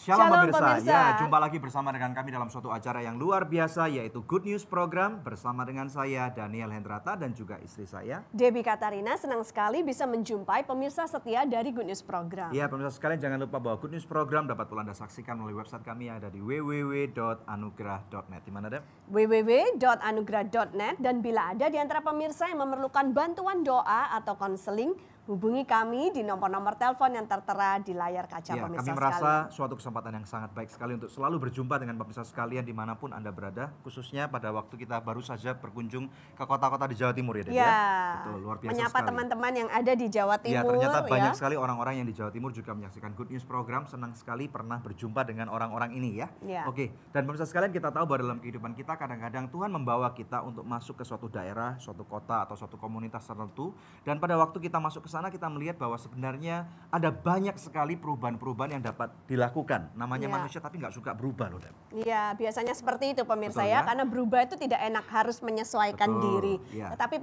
Shalom pemirsa. pemirsa. Ya, jumpa lagi bersama dengan kami dalam suatu acara yang luar biasa yaitu Good News Program bersama dengan saya Daniel Hendrata dan juga istri saya Debbie Katarina. Senang sekali bisa menjumpai pemirsa setia dari Good News Program. Ya, pemirsa sekalian jangan lupa bahwa Good News Program dapat pula Anda saksikan melalui website kami yang ada di www.anugerah.net. Di mana, Deb? www.anugerah.net. Dan bila ada di antara pemirsa yang memerlukan bantuan doa atau konseling, hubungi kami di nomor-nomor telepon yang tertera di layar kaca Ya, pemirsa kami sekalian. merasa suatu kesempatan yang sangat baik sekali untuk selalu berjumpa dengan pemirsa sekalian dimanapun Anda berada, khususnya pada waktu kita baru saja berkunjung ke kota-kota di Jawa Timur ya, Deb, Ya, Betul, luar biasa menyapa sekali. teman-teman yang ada di Jawa Timur. Ya, ternyata banyak sekali orang-orang yang di Jawa Timur juga menyaksikan Good News Program. Senang sekali pernah berjumpa dengan orang-orang ini ya. Ya. Oke, dan pemirsa sekalian kita tahu bahwa dalam kehidupan kita kadang-kadang Tuhan membawa kita untuk masuk ke suatu daerah, suatu kota atau suatu komunitas tertentu. Dan pada waktu kita masuk ke sana kita melihat bahwa sebenarnya ada banyak sekali perubahan-perubahan yang dapat dilakukan. Namanya Ya. manusia tapi nggak suka berubah loh, Deb. Iya, biasanya seperti itu pemirsa Betul, ya, ya? karena berubah itu tidak enak, harus menyesuaikan Betul, diri. ya. Tetapi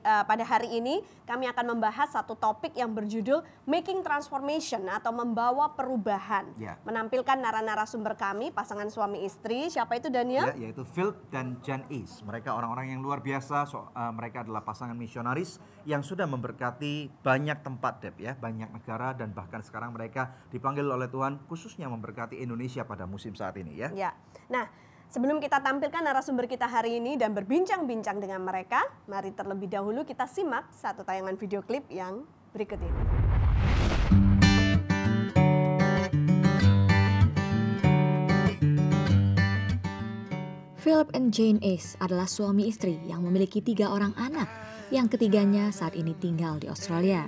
pada hari ini kami akan membahas satu topik yang berjudul Making Transformation atau membawa perubahan. Ya. Menampilkan narasumber kami, pasangan suami istri. Siapa itu, Daniel? Ya, yaitu Philip dan Jan Ace. Mereka orang-orang yang luar biasa. Mereka adalah pasangan misionaris yang sudah memberkati banyak tempat, Deb, ya, banyak negara, dan bahkan sekarang mereka dipanggil oleh Tuhan khususnya memberkati Indonesia pada musim saat ini ya. Ya. Nah, sebelum kita tampilkan narasumber kita hari ini dan berbincang-bincang dengan mereka, mari terlebih dahulu kita simak satu tayangan video klip yang berikut ini. Philip and Jane Ace adalah suami istri yang memiliki 3 orang anak, yang ketiganya saat ini tinggal di Australia.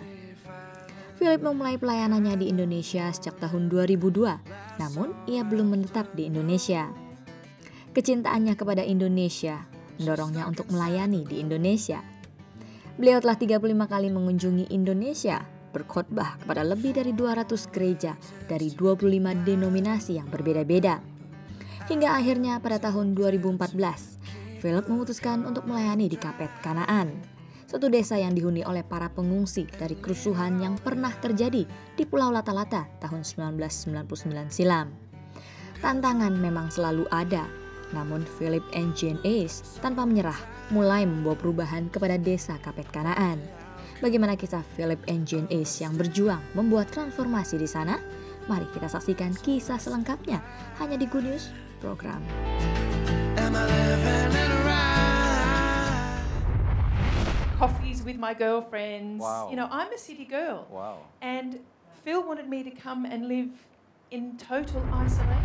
Philip memulai pelayanannya di Indonesia sejak tahun 2002, namun ia belum menetap di Indonesia. Kecintaannya kepada Indonesia mendorongnya untuk melayani di Indonesia. Beliau telah 35 kali mengunjungi Indonesia, berkhotbah kepada lebih dari 200 gereja dari 25 denominasi yang berbeda-beda. Hingga akhirnya pada tahun 2014, Philip memutuskan untuk melayani di Kapet Kanaan, suatu desa yang dihuni oleh para pengungsi dari kerusuhan yang pernah terjadi di Pulau Lata-Lata tahun 1999 silam. Tantangan memang selalu ada, namun Philip and Jane Ace tanpa menyerah mulai membawa perubahan kepada desa Kapet Kanaan. Bagaimana kisah Philip and Jane Ace yang berjuang membuat transformasi di sana? Mari kita saksikan kisah selengkapnya hanya di Good News Program. Coffees with my girlfriends. Wow. You know, I'm a city girl. Wow. And Phil wanted me to come and live in total isolation.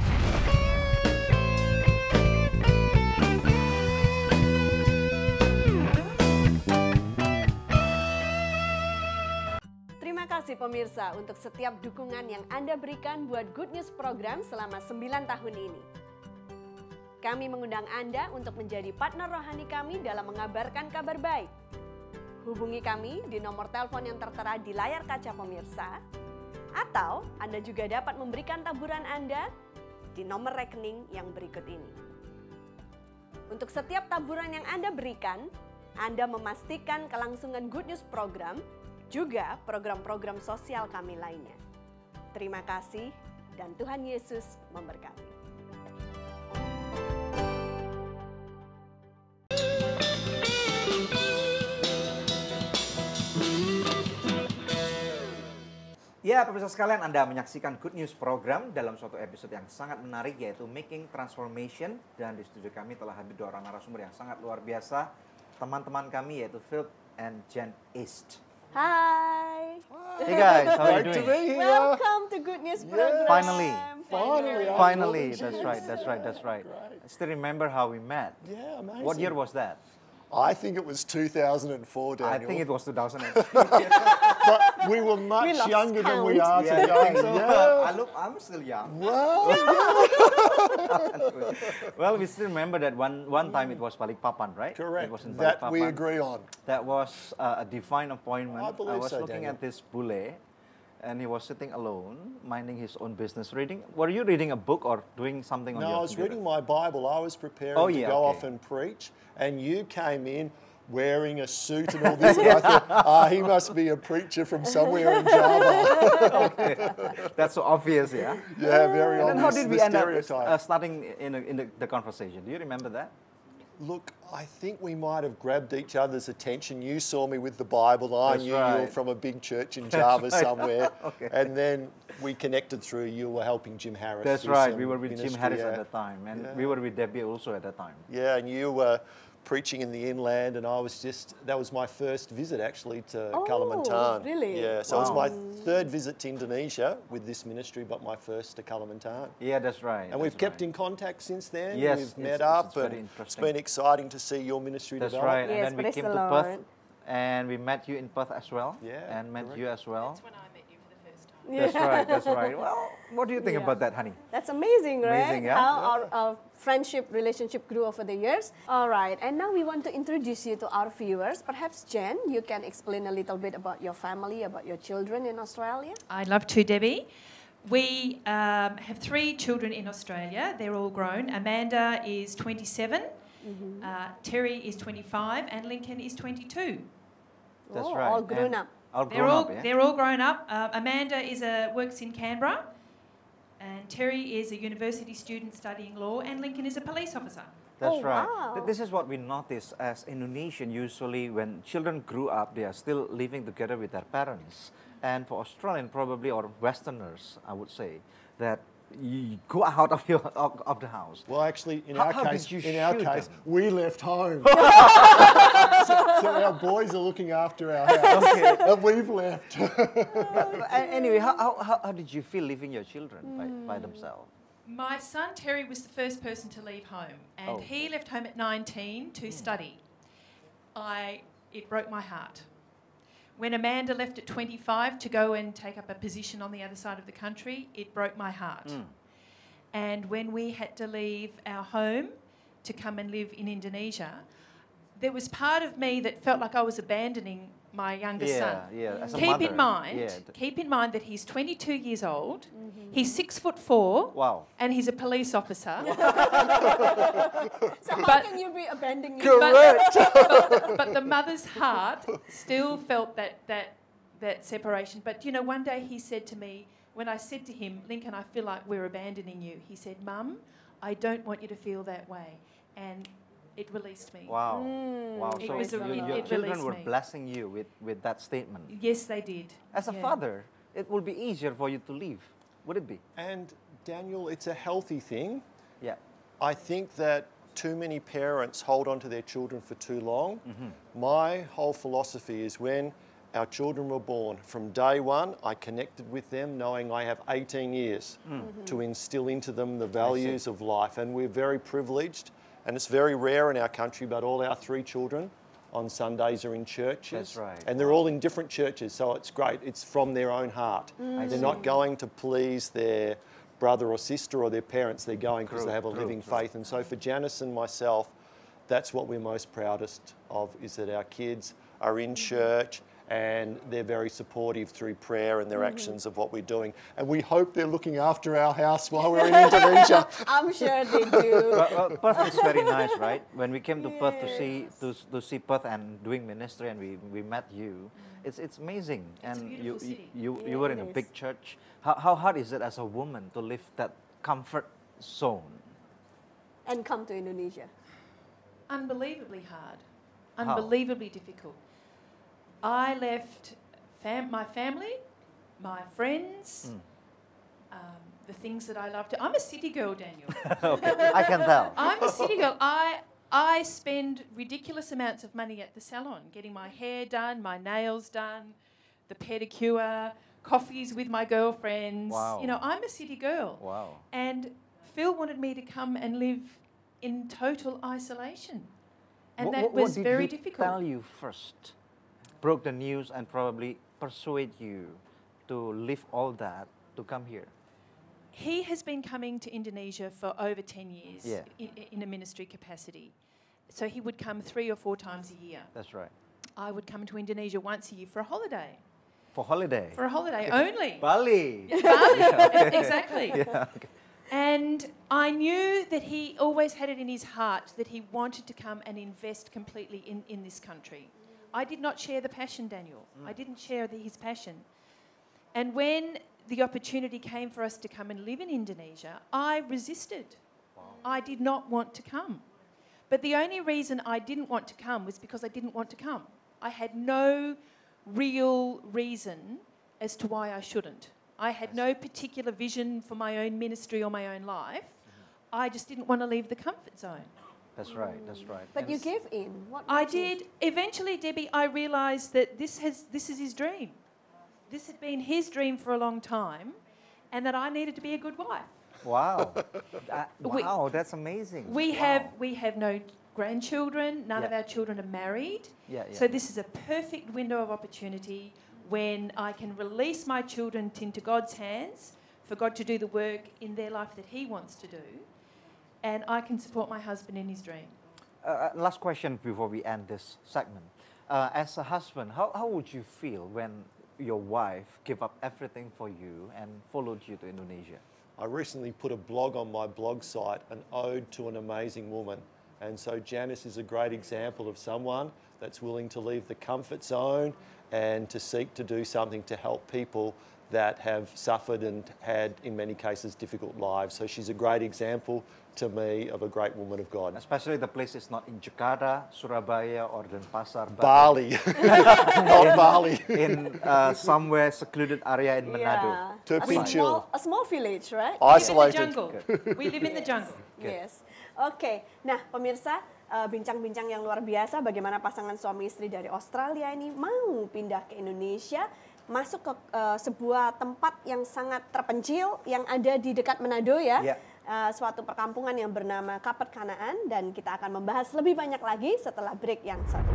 Terima kasih pemirsa untuk setiap dukungan yang Anda berikan buat Good News Program selama 9 tahun ini. Kami mengundang Anda untuk menjadi partner rohani kami dalam mengabarkan kabar baik. Hubungi kami di nomor telepon yang tertera di layar kaca pemirsa, atau Anda juga dapat memberikan taburan Anda di nomor rekening yang berikut ini. Untuk setiap taburan yang Anda berikan, Anda memastikan kelangsungan Good News Program, juga program-program sosial kami lainnya. Terima kasih dan Tuhan Yesus memberkati. Ya, pemirsa sekalian, Anda menyaksikan Good News Program dalam suatu episode yang sangat menarik yaitu Making Transformation, dan di studio kami telah hadir 2 orang narasumber yang sangat luar biasa, teman-teman kami yaitu Philip and Jan Ace. Hai. Hey guys, how are you Great to doing? be here. Welcome to Good News Program. Finally. Finally, after Finally, all that's these right, years. that's right, that's right. Great. I still remember how we met. Yeah, amazing. What year was that? I think it was 2004, Daniel. I think it was 2008. But we were much lost younger than we count. are Yeah, I think today. so. I'm still young. Well, Well, we still remember that one time it was Balikpapan, right? correct. It was in That we Balikpapan. agree on. That was a divine appointment. I believe was so, looking Daniel. at this bule, and he was sitting alone, minding his own business, reading. Were you reading a book or doing something on No, your I was computer? reading my Bible. I was preparing Oh, to yeah, go okay. off and preach, and you came in wearing a suit and all this. And I thought, he must be a preacher from somewhere in Java. That's so obvious, yeah? Yeah, very And then how obvious. did we the end up stereotype. starting in the conversation? Do you remember that? Look, I think we might have grabbed each other's attention. You saw me with the Bible. I That's knew you were right. from a big church in Java right. somewhere. Okay. And then we connected through you were helping Jim Harris. That's through right. some We were with Jim ministry, Harris yeah. at that time, and Yeah. we were with Debbie also at that time. Yeah, and you were preaching in the inland, and that was my first visit actually to Oh, Kalimantan. really? Yeah, so it was Wow. my third visit to Indonesia with this ministry, but my first to Kalimantan. Yeah, that's right. And we've that's kept right. in contact since then. Yes, We've met it's up, very and it's interesting. been exciting to see your ministry That's develop. right. Yes, And then we praise came the to Lord. Perth, and we met you in Perth as well. Yeah, and met correct. you as well. That's when I met you for the first time. That's right. That's right. Well, what do you think Yeah. about that, honey? That's amazing, right? Amazing, yeah. How our friendship, relationship grew over the years. All right, and now we want to introduce you to our viewers. Perhaps, Jen, you can explain a little bit about your family, about your children in Australia. I'd love to, Debbie. We have 3 children in Australia. They're all grown. Amanda is 27, Terry is 25, and Lincoln is 22. That's Oh, right. all grown And up. All They're grown all up, yeah? they're all grown up. Amanda works in Canberra, and Terry is a university student studying law, and Lincoln is a police officer. That's Oh, right. wow. This is what we notice as Indonesian. Usually, when children grew up, they are still living together with their parents. And for Australian, probably, or Westerners, I would say, that you go out of of the house. Well, actually, in How- our how case, did you in our shoot case, them? we left home. so our boys are looking after our house, and we've left. Anyway, how did you feel leaving your children by themselves? My son Terry was the first person to leave home, and Oh. he left home at 19 to study. It broke my heart. When Amanda left at 25 to go and take up a position on the other side of the country, it broke my heart. And when we had to leave our home to come and live in Indonesia, there was part of me that felt like I was abandoning my younger son. Yeah. As a Keep mother, in mind, yeah, keep in mind that he's 22 years old. He's 6'4", Wow. and he's a police officer. So how But- can you be abandoning me? But the mother's heart still felt that separation. But you know, one day he said to me, when I said to him, Lincoln, I feel like we're abandoning you. He said, Mum, I don't want you to feel that way, and it released me. Wow. Wow. It So was a- your it children released were me. blessing you with that statement. Yes, they did. As a Yeah. father, it will be easier for you to leave. Would it be? And Daniel, it's a healthy thing. Yeah. I think that too many parents hold on to their children for too long. My whole philosophy is when our children were born, from day one, I connected with them knowing I have 18 years to instill into them the values of life. And we're very privileged, and it's very rare in our country, but all our 3 children on Sundays are in churches. That's right. And they're all in different churches, so it's great. It's from their own heart. They're not going to please their brother or sister or their parents. They're going because they have a living faith. And so for Janice and myself, that's what we're most proudest of, is that our kids are in church and they're very supportive through prayer and their actions of what we're doing. And we hope they're looking after our house while we're in Indonesia. I'm sure they do. Well, Perth is very nice, right? When we came to Perth to see Perth and doing ministry, and we met you, it's amazing. It's a and beautiful city. you were in a Yes. big church. How hard is it as a woman to leave that comfort zone? And come to Indonesia. Unbelievably hard. Unbelievably difficult. I left my family, my friends, the things that I love to. I'm a city girl, Daniel. Okay, I can tell. I'm a city girl. I spend ridiculous amounts of money at the salon, getting my hair done, my nails done, the pedicure, coffees with my girlfriends. Wow. You know, I'm a city girl. Wow. And Phil wanted me to come and live in total isolation. And that What was did very he difficult. tell you first? Broke the news and probably persuade you to leave all that to come here. He has been coming to Indonesia for over 10 years Yeah. in a ministry capacity. So he would come 3 or 4 times a year. That's right. I would come to Indonesia once a year for a holiday. For holiday. For a holiday only. Bali. Bali, exactly. Yeah, okay. And I knew that he always had it in his heart that he wanted to come and invest completely in this country. I did not share the passion, Daniel. I didn't share his passion. And when the opportunity came for us to come and live in Indonesia, I resisted. I did not want to come. But the only reason I didn't want to come was because I didn't want to come. I had no real reason as to why I shouldn't. I had no particular vision for my own ministry or my own life. I just didn't want to leave the comfort zone. That's right, that's right. But And you gave in. What I made you- did. Eventually, Debbie, I realised that this is his dream. This had been his dream for a long time, and that I needed to be a good wife. Wow. We- Wow, that's amazing. We Wow. have no grandchildren. None of Yeah. our children are married. Yeah, yeah. So this is a perfect window of opportunity when I can release my children into God's hands for God to do the work in their life that He wants to do, and I can support my husband in his dream. Last question before we end this segment. As a husband, how would you feel when your wife gave up everything for you and followed you to Indonesia? I recently put a blog on my blog site, an ode to an amazing woman. And so Janice is a great example of someone that's willing to leave the comfort zone and to seek to do something to help people that have suffered and had, in many cases, difficult lives. So she's a great example to me of a great woman of God. Especially the place is not in Jakarta, Surabaya, or Denpasar, but Bali, not Bali. in somewhere secluded area in Manado. Yeah. Terpencil. A small village, right? Isolated. We live in the jungle. We live in the jungle. Yes. Oke. Nah, pemirsa, bincang-bincang yang luar biasa bagaimana pasangan suami istri dari Australia ini mau pindah ke Indonesia, masuk ke sebuah tempat yang sangat terpencil yang ada di dekat Manado ya. Yeah. Suatu perkampungan yang bernama Kapet Kanaan, dan kita akan membahas lebih banyak lagi setelah break yang satu.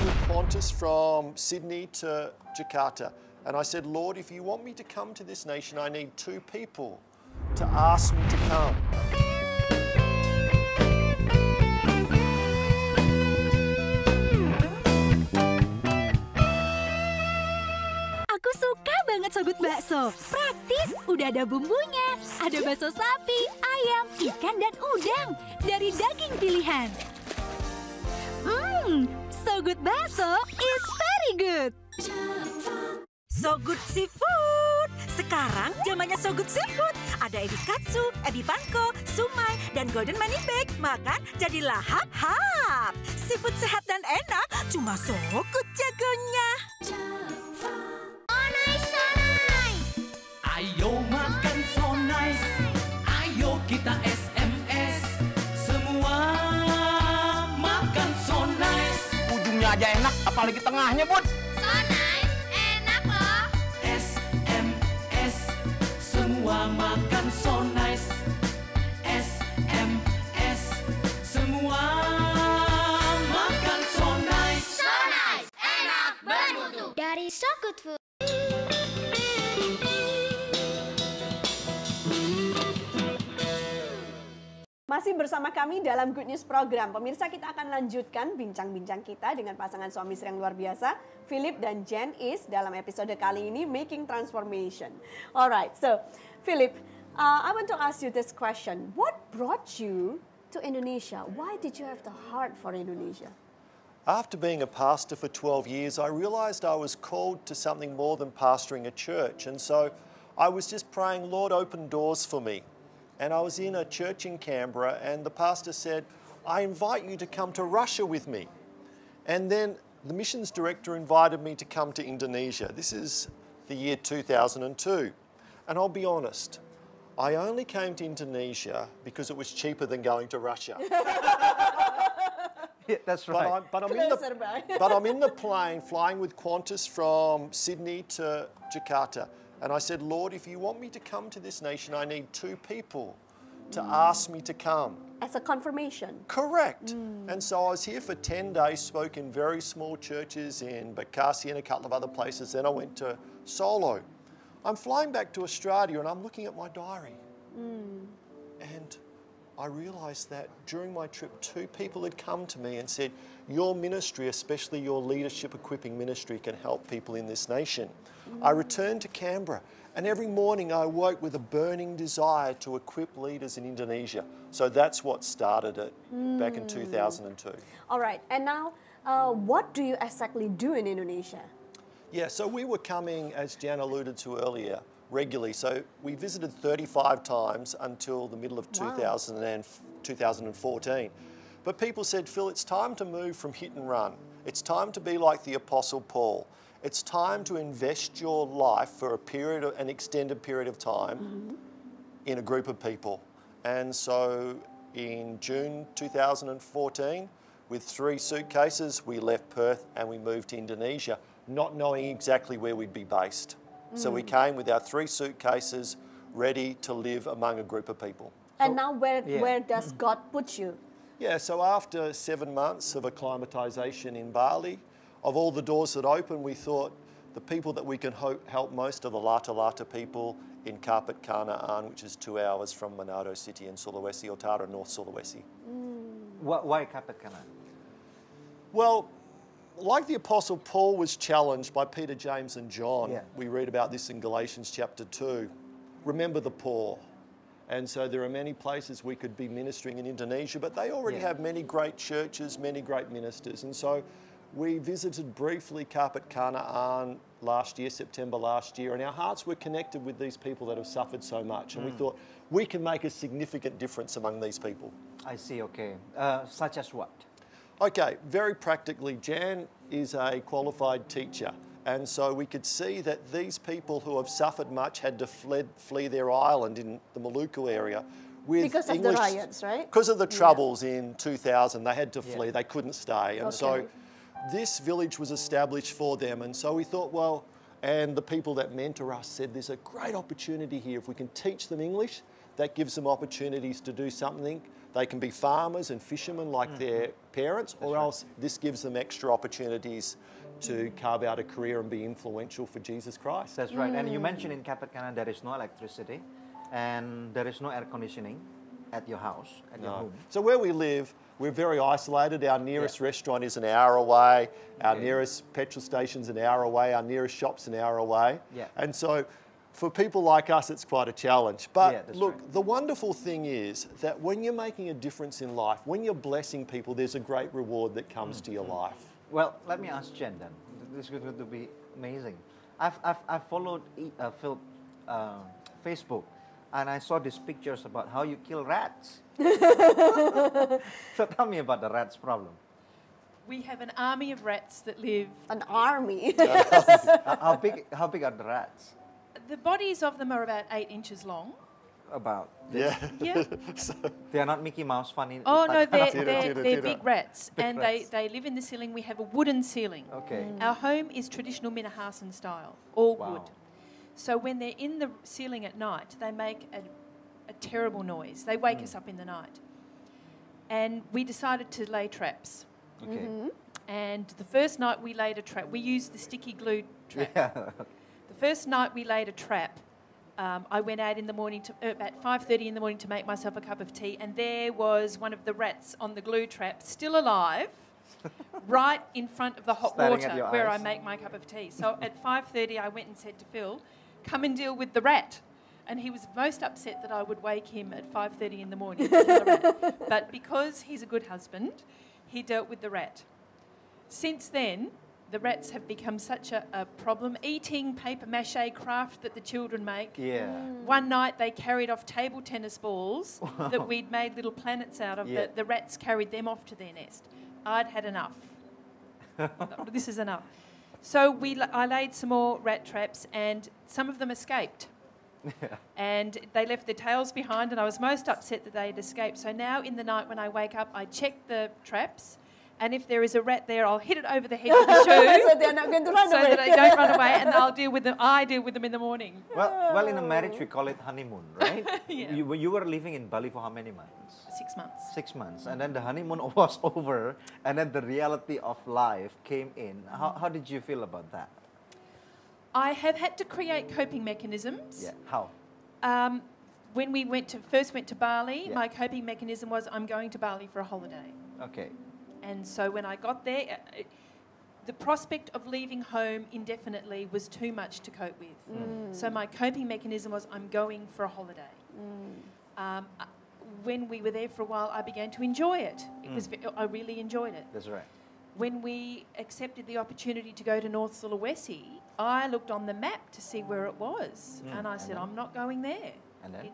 With Qantas from Sydney to Jakarta. And I said, Lord, if you want me to come to this nation, I need 2 people to ask me to come. Aku suka banget Sogut Bakso. Praktis, udah ada bumbunya. Ada bakso sapi, ayam, ikan, dan udang. Dari daging pilihan. Sogut Bakso is very good. Sogut Seafood. Sekarang zamannya Sogut Seafood. Ada ebi katsu, ebi panko, sumai, dan golden money bag. Makan jadi lahap-hap. Seafood sehat dan enak, cuma Sogut jagonya. Ayo makan so nice, ayo kita SMS, semua makan so nice. Ujungnya aja enak, apalagi tengahnya, Bud. So nice, enak loh. SMS, semua makan so nice. SMS, semua makan so nice. So nice, enak, bermutu. Dari So Good Food. Masih bersama kami dalam Good News Program. Pemirsa, kita akan lanjutkan bincang-bincang kita dengan pasangan suami istri yang luar biasa, Philip dan Jen Is, dalam episode kali ini, Making Transformation. Alright, so Philip, I want to ask you this question. What brought you to Indonesia? Why did you have the heart for Indonesia? After being a pastor for 12 years, I realised I was called to something more than pastoring a church. And so I was just praying, Lord, open doors for me. And I was in a church in Canberra, and the pastor said, I invite you to come to Russia with me. And then the missions director invited me to come to Indonesia. This is the year 2002. And I'll be honest, I only came to Indonesia because it was cheaper than going to Russia. Yeah, that's right. But I'm in the plane flying with Qantas from Sydney to Jakarta. And I said, Lord, if you want me to come to this nation, I need 2 people to ask me to come. As a confirmation. Correct. And so I was here for 10 days, spoke in very small churches in Bekasi and a couple of other places. Then I went to Solo. I'm flying back to Australia and I'm looking at my diary. And I realised that during my trip, 2 people had come to me and said, your ministry, especially your leadership equipping ministry, can help people in this nation. I returned to Canberra, and every morning I woke with a burning desire to equip leaders in Indonesia. So that's what started it back in 2002. All right, and now what do you exactly do in Indonesia? Yeah, so we were coming, as Jan alluded to earlier, regularly. So we visited 35 times until the middle of 2014. But people said, Phil, it's time to move from hit and run. It's time to be like the Apostle Paul. It's time to invest your life for an extended period of time in a group of people. And so in June 2014, with 3 suitcases, we left Perth and we moved to Indonesia, not knowing exactly where we'd be based. So we came with our 3 suitcases, ready to live among a group of people. And now where does God put you? Yeah, so after 7 months of acclimatisation in Bali, of all the doors that opened, we thought the people that we can help most are the Lata Lata people in Kapit Kanaan, which is 2 hours from Manado City in Sulawesi Utara, North Sulawesi. Why Kapit Kanaan? Well, like the Apostle Paul was challenged by Peter, James and John, we read about this in Galatians chapter 2, remember the poor. And so there are many places we could be ministering in Indonesia, but they already have many great churches, many great ministers. And so we visited briefly Kapit Kanaan last year, September last year, and our hearts were connected with these people that have suffered so much. And we thought we can make a significant difference among these people. I see, okay. Such as what? Okay, very practically, Jan is a qualified teacher. And so we could see that these people who have suffered much had to flee their island in the Maluku area. Because of the riots, right? Because of the troubles in 2000, they had to flee, they couldn't stay. And so this village was established for them. And so we thought, well, and the people that mentor us said there's a great opportunity here. If we can teach them English, that gives them opportunities to do something. They can be farmers and fishermen like their parents, or else this gives them extra opportunities to carve out a career and be influential for Jesus Christ. That's right. And you mentioned in Kapit Kanaan there is no electricity and there is no air conditioning at your house, at your home. So where we live, we're very isolated. Our nearest restaurant is an hour away. Our nearest petrol station's an hour away. Our nearest shop's an hour away. And so for people like us, it's quite a challenge. But look, the wonderful thing is that when you're making a difference in life, when you're blessing people, there's a great reward that comes to your life. Well, let me ask Jen then. This is going to be amazing. I've followed Phil Facebook, and I saw these pictures about how you kill rats. So tell me about the rats problem. We have an army of rats that live. An army? How big are the rats? The bodies of them are about 8 inches long. About this? Yeah. They are not Mickey Mouse funny. Oh no, they're big rats, and they live in the ceiling. We have a wooden ceiling. Okay. Our home is traditional Minahasan style, all wood. So when they're in the ceiling at night, they make a terrible noise. They wake us up in the night. And we decided to lay traps. Okay. And the first night we laid a trap, we used the sticky glue trap. The first night we laid a trap, I went out in the morning about 5:30 in the morning to make myself a cup of tea, and there was one of the rats on the glue trap, still alive, right in front of the hot water where I make my cup of tea. So at 5:30 I went and said to Phil, come and deal with the rat. And he was most upset that I would wake him at 5:30 in the morning to kill the rat. But because he's a good husband, he dealt with the rat. Since then, the rats have become such a problem, eating paper mache craft that the children make. One night they carried off table tennis balls that we'd made little planets out of. The rats carried them off to their nest. I'd had enough. This is enough. So I laid some more rat traps, and some of them escaped. And they left their tails behind, and I was most upset that they had escaped. So now in the night when I wake up, I check the traps, and if there is a rat there, I'll hit it over the head with the shoe. So they're not going to run away. So that they don't run away, and I deal with them in the morning. Well, in a marriage we call it honeymoon, right? Yeah. You were living in Bali for how many months? 6 months. 6 months, and then the honeymoon was over, and then the reality of life came in. How did you feel about that? I have had to create coping mechanisms. Yeah. How? when we first went to Bali, Yeah. my coping mechanism was I'm going to Bali for a holiday. Okay. And so when I got there, the prospect of leaving home indefinitely was too much to cope with. So my coping mechanism was I'm going for a holiday. When we were there for a while, I began to enjoy it. I really enjoyed it. That's right. When we accepted the opportunity to go to North Sulawesi, I looked on the map to see where it was, and I said, I'm not going there. And then?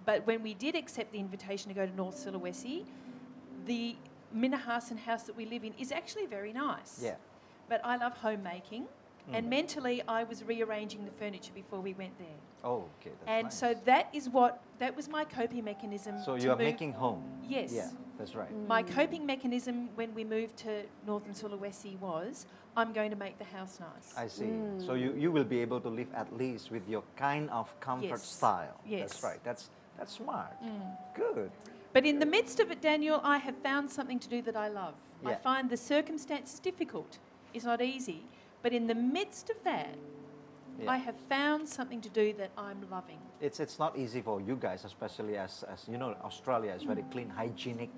But when we did accept the invitation to go to North Sulawesi, the Minahasan house that we live in is actually very nice. Yeah. But I love homemaking, and mentally I was rearranging the furniture before we went there. Oh, okay. That's And nice. so that was my coping mechanism. So to you are move- making home. Yes. Yeah, that's right. My coping mechanism when we moved to Northern Sulawesi was, I'm going to make the house nice. I see. So you will be able to live at least with your kind of comfort Yes. style. Yes. That's right. That's smart. Good. But in the midst of it, Daniel, I have found something to do that I love. I Yeah. find the circumstances difficult. It's not easy. But in the midst of that, Yeah. I have found something to do that I'm loving. It's not easy for you guys, especially as you know, Australia is very clean, hygienic,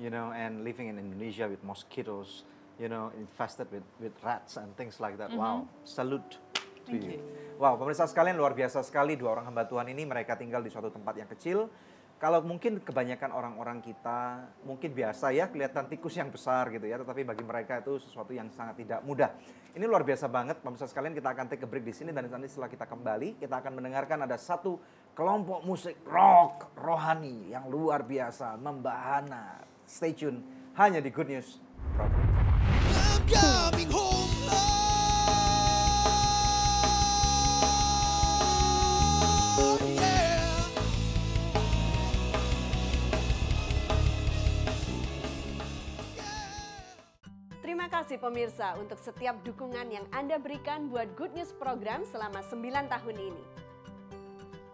you know, and living in Indonesia with mosquitoes, you know, infested with rats and things like that. Wow, salute to Thank you. you. Wow, pemirsa sekalian, luar biasa sekali dua orang hamba Tuhan ini. Mereka tinggal di suatu tempat yang kecil. Kalau mungkin kebanyakan orang-orang kita mungkin biasa ya kelihatan tikus yang besar gitu ya, tetapi bagi mereka itu sesuatu yang sangat tidak mudah. Ini luar biasa banget, pemirsa sekalian. Kita akan take a break di sini dan nanti setelah kita kembali, kita akan mendengarkan ada satu kelompok musik rock rohani yang luar biasa, membahana. Stay tune hanya di Good News Program. I'm coming home, Lord, yeah. Terima kasih pemirsa untuk setiap dukungan yang Anda berikan buat Good News Program selama 9 tahun ini.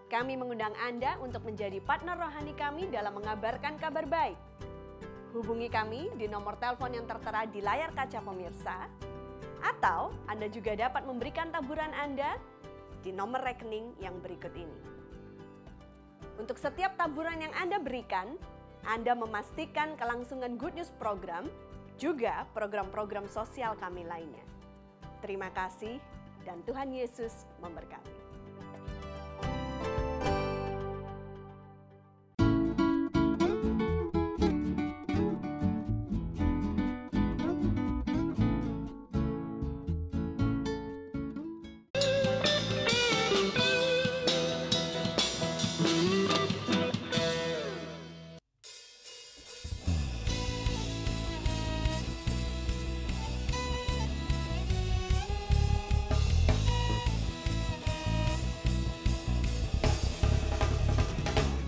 Kami mengundang Anda untuk menjadi partner rohani kami dalam mengabarkan kabar baik. Hubungi kami di nomor telepon yang tertera di layar kaca pemirsa, atau Anda juga dapat memberikan taburan Anda di nomor rekening yang berikut ini. Untuk setiap taburan yang Anda berikan, Anda memastikan kelangsungan Good News Program, juga program-program sosial kami lainnya. Terima kasih dan Tuhan Yesus memberkati.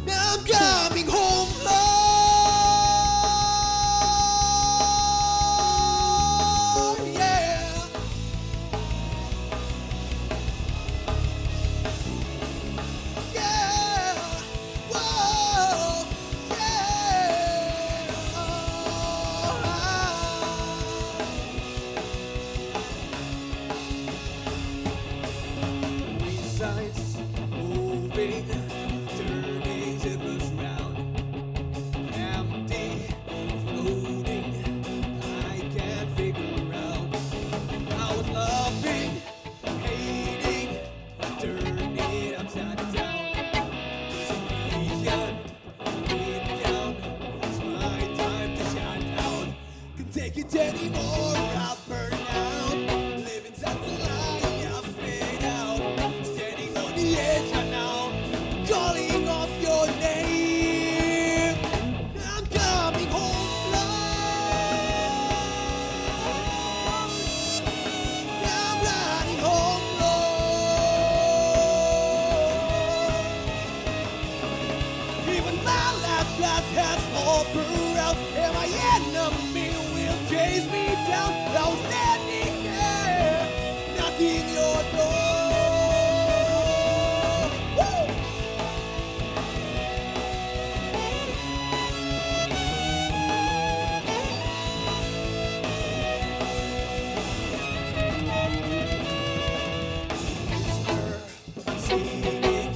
I'm coming home, Lord, yeah. Yeah, whoa, yeah. Besides moving, turning tables round, empty, floating, I can't figure out. I was loving, hating, turning it upside down. Vision, deep down, it's my time to shine out. Can't take it anymore, I'll burn out. Live inside the lie, I'll fade out. Standing on the edge, I know, calling off your name. I'm coming home, Lord. I'm riding home, Lord. Even my last glass has all poured out, and my enemy will chase me down. I was standing there, knocking your door. Woo! Singing,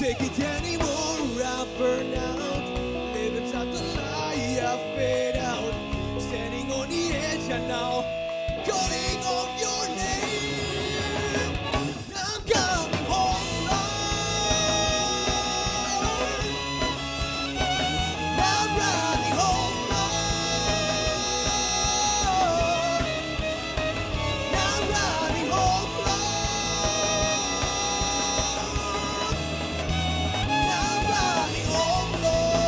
take it anymore. I burn out, living out the lie. I fade out, standing on the edge. And now calling on your name. I'm coming home, Lord. I'm running home, Lord. I'm running home, Lord. I'm running home, Lord.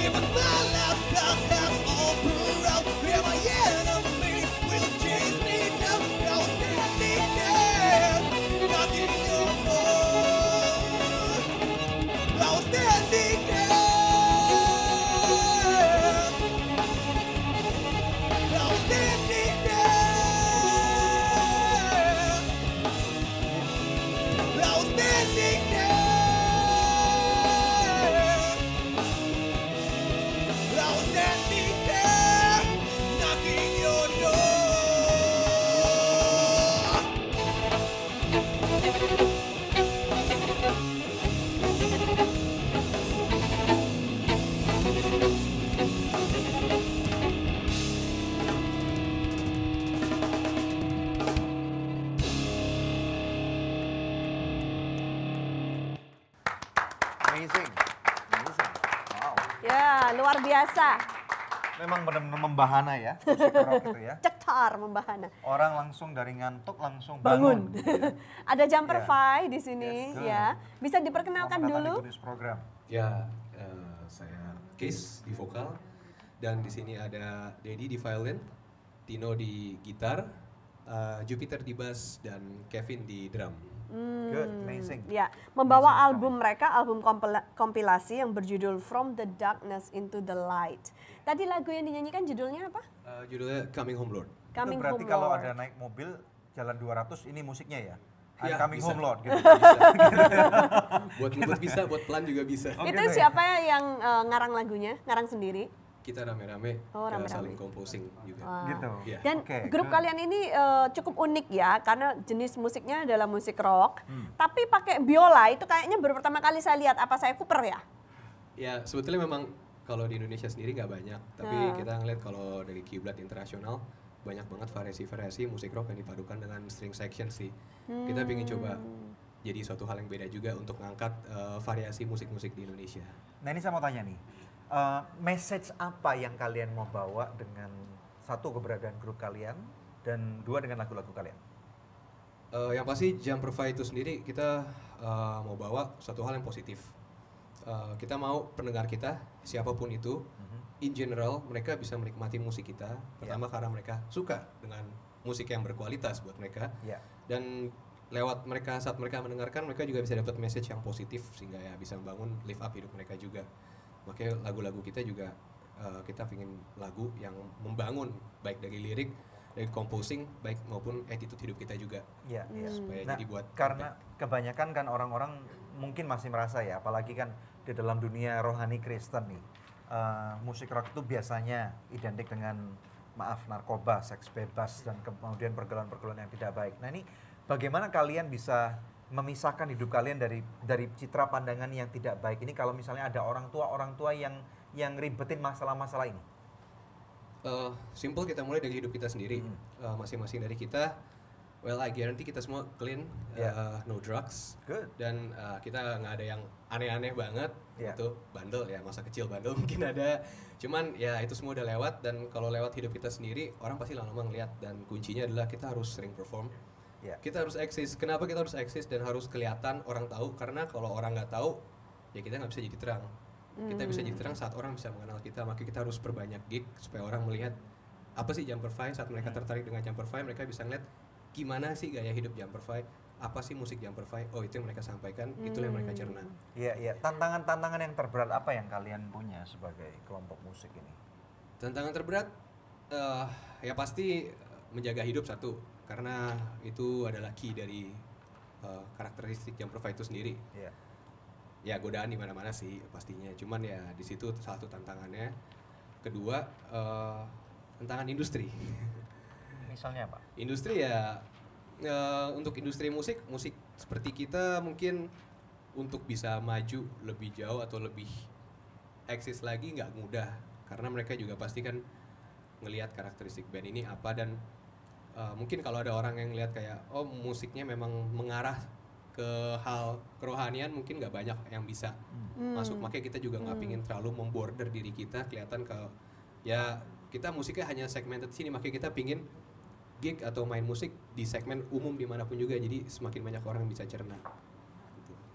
Even my left path has opened out, where my enemy will chase me down. Now standing there, knocking your door. Now standing there. Now standing there. Now standing there. Now standing there, knocking your door. Amazing. Amazing. Wow. Ya, luar biasa. Memang benar-benar membahana ya, musik rock itu ya. Cetar membahana. Orang langsung dari ngantuk langsung Bangun. bangun. gitu ya. Ada Jumper Ya. Fly di sini Yes, ya. Bisa diperkenalkan Selamat datang dulu. di Good News Program. Ya, saya Case di vokal dan di sini ada Dedi di violin, Tino di gitar, Jupiter di bass dan Kevin di drum. Good, amazing. Ya, membawa Amazing album mereka, album kompilasi yang berjudul From the Darkness into the Light. Tadi lagu yang dinyanyikan judulnya apa? Judulnya Coming Home Lord. Coming Itu berarti Home kalau Lord. ada naik mobil jalan 200 ini musiknya ya? I'm Ya, coming bisa. home Lord gitu. Buat ngebut bisa, buat pelan juga bisa. Oh, Itu gitu ya? siapa yang ngarang lagunya? Ngarang sendiri? Kita rame-rame, Oh, rame-rame. saling composing juga. Wah. Gitu. Iya. Dan Oke, grup good. kalian ini cukup unik ya, karena jenis musiknya adalah musik rock, Hmm. tapi pakai biola. Itu kayaknya baru pertama kali saya lihat. Apa saya Cooper ya? Ya, sebetulnya memang kalau di Indonesia sendiri nggak banyak, tapi Nah. kita ngeliat kalau dari kiblat internasional banyak banget variasi-variasi musik rock yang dipadukan dengan string section sih. Kita ingin coba jadi suatu hal yang beda juga untuk ngangkat variasi musik-musik di Indonesia. Nah ini saya mau tanya nih, message apa yang kalian mau bawa dengan satu keberadaan grup kalian dan dua dengan lagu-lagu kalian? Yang pasti Jumperfy itu sendiri kita mau bawa suatu hal yang positif. Kita mau pendengar kita, siapapun itu, in general mereka bisa menikmati musik kita. Pertama karena mereka suka dengan musik yang berkualitas buat mereka. Ya. Dan lewat mereka, saat mereka mendengarkan, mereka juga bisa dapat message yang positif sehingga ya bisa membangun live up hidup mereka juga. Makanya lagu-lagu kita juga kita ingin lagu yang membangun baik dari lirik, dari composing, baik maupun attitude hidup kita juga. Iya, iya. Supaya Nah, jadi buat karena kebanyakan kan orang-orang mungkin masih merasa ya, apalagi kan di dalam dunia rohani Kristen nih, musik rock itu biasanya identik dengan maaf narkoba, seks bebas dan kemudian pergaulan-pergaulan yang tidak baik. Nah ini bagaimana kalian bisa memisahkan hidup kalian dari citra pandangan yang tidak baik ini kalau misalnya ada orang tua yang ribetin masalah-masalah ini? Simple, kita mulai dari hidup kita sendiri. Masing-masing dari kita, well I guarantee kita semua clean, no drugs. Good. Dan kita nggak ada yang aneh-aneh banget. Yeah. Itu bandel ya, masa kecil bandel mungkin ada. Cuman ya itu semua udah lewat, dan kalau lewat hidup kita sendiri orang pasti lama-lama ngeliat, dan kuncinya adalah kita harus sering perform. Yeah. Kita harus eksis. Kenapa kita harus eksis dan harus kelihatan orang tahu? Karena kalau orang nggak tahu, ya kita nggak bisa jadi terang. Kita bisa jadi terang saat orang bisa mengenal kita. Maka kita harus perbanyak gig supaya orang melihat apa sih Jumperfy. Saat mereka tertarik dengan Jumperfy, mereka bisa ngeliat gimana sih gaya hidup Jumperfy, apa sih musik Jumperfy. Oh, itu yang mereka sampaikan, itulah yang mereka cerna. Iya, iya. Tantangan-tantangan yang terberat apa yang kalian punya sebagai kelompok musik ini? Tantangan terberat ya pasti menjaga hidup satu, karena itu adalah key dari karakteristik Jumperfy itu sendiri. Iya. Ya godaan di mana-mana sih pastinya, cuman ya di situ satu tantangannya. Kedua tantangan industri. Misalnya apa? Industri ya untuk industri musik seperti kita mungkin untuk bisa maju lebih jauh atau lebih eksis lagi nggak mudah, karena mereka juga pasti kan ngelihat karakteristik band ini apa, dan mungkin kalau ada orang yang lihat kayak oh musiknya memang mengarah ke hal kerohanian, mungkin nggak banyak yang bisa masuk. Makanya kita juga nggak pingin terlalu memborder diri kita kelihatan ke ya kita musiknya hanya segmented sini, makanya kita pingin gig atau main musik di segmen umum dimanapun juga, jadi semakin banyak orang yang bisa cerna.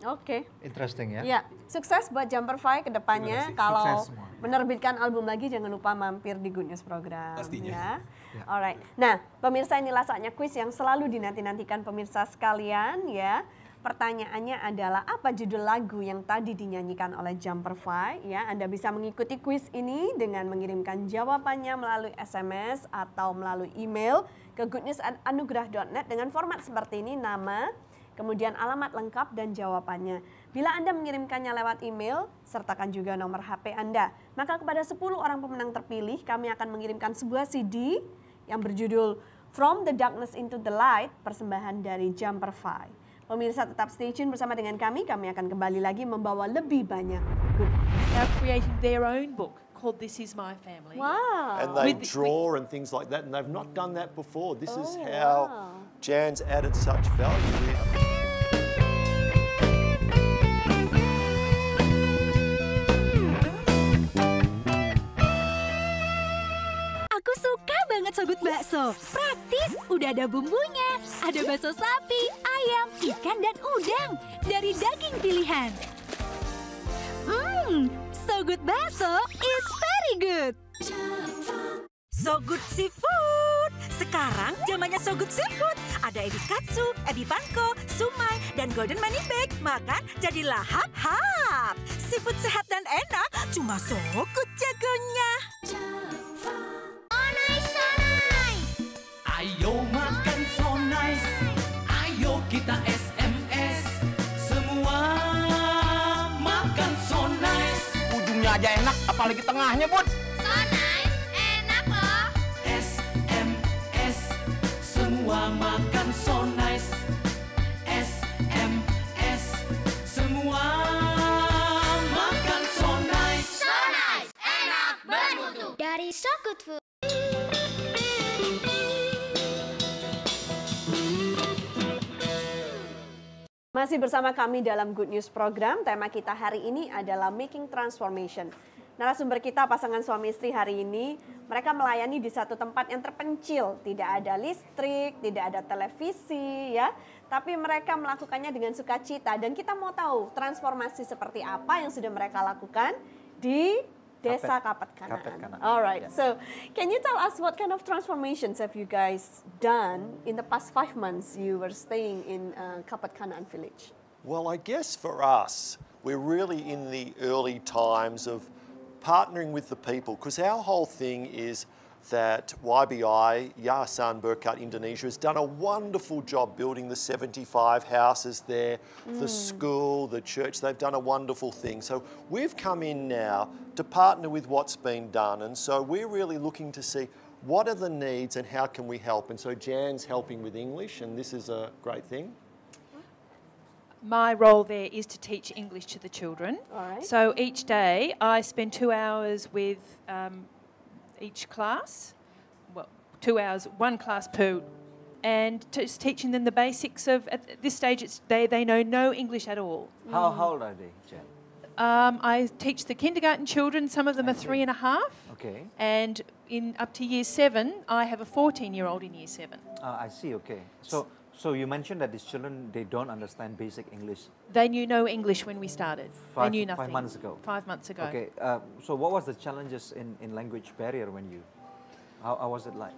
Oke. Interesting ya. Ya, sukses buat Jumperfy ke depannya. Kalau menerbitkan album lagi jangan lupa mampir di Good News Program. Pastinya. Ya. Alright. Nah, pemirsa, inilah saatnya kuis yang selalu dinanti-nantikan pemirsa sekalian ya. Pertanyaannya adalah apa judul lagu yang tadi dinyanyikan oleh Jumperfy ya. Anda bisa mengikuti kuis ini dengan mengirimkan jawabannya melalui SMS atau melalui email ke goodnewsanugerah.net dengan format seperti ini: nama, kemudian alamat lengkap dan jawabannya. Bila Anda mengirimkannya lewat email, sertakan juga nomor HP Anda. Maka kepada 10 orang pemenang terpilih, kami akan mengirimkan sebuah CD yang berjudul From the Darkness into the Light, persembahan dari Jumperfy. Pemirsa tetap stay tune bersama dengan kami akan kembali lagi membawa lebih banyak. They're creating their own book called This Is My Family. Wow. And they draw and things like that, and they've not done that before. This is how Jan's added such value. Aku suka banget So Good Bakso. Praktis, udah ada bumbunya. Ada bakso sapi, ayam, ikan, dan udang. Dari daging pilihan. So Good Bakso is very good. So Good Seafood. Sekarang zamannya So Good Seafood. Ada ebi katsu, ebi panko, sumai, dan golden money bag. Makan jadi lahap-hap. Seafood sehat dan enak, cuma So Good jagonya. Ayo makan so nice, ayo kita SMS, semua makan so nice. Ujungnya aja enak, apalagi tengahnya, Bud. So nice, enak loh. SMS, semua makan so nice. SMS, semua makan so nice. So nice, enak, bermutu. Dari So Good Food. Masih bersama kami dalam Good News Program. Tema kita hari ini adalah Making Transformation. Narasumber kita pasangan suami istri hari ini, mereka melayani di satu tempat yang terpencil, tidak ada listrik, tidak ada televisi ya, tapi mereka melakukannya dengan sukacita, dan kita mau tahu transformasi seperti apa yang sudah mereka lakukan di Desa Kapet Kanaan. Alright, so can you tell us what kind of transformations have you guys done in the past 5 months you were staying in Kapet Kanaan village? Well, I guess for us, we're really in the early times of partnering with the people, because our whole thing is that YBI, Yayasan Berkat Indonesia, has done a wonderful job building the 75 houses there, the school, the church. They've done a wonderful thing. So we've come in now to partner with what's been done, and so we're really looking to see what are the needs and how can we help. And so Jan's helping with English, and this is a great thing. My role there is to teach English to the children. All right. So each day I spend 2 hours with each class, well, 2 hours, one class per, and just teaching them the basics of, at this stage they know no English at all. How old are they, Jan? I teach the kindergarten children, some of them are 3.5. Okay. And in up to year 7, I have a 14-year-old in year 7. I see, okay. So you mentioned that these children, they don't understand basic English. They knew no English when we started. They knew nothing. 5 months ago. 5 months ago. Okay, so what was the challenges in language barrier when you, how was it like?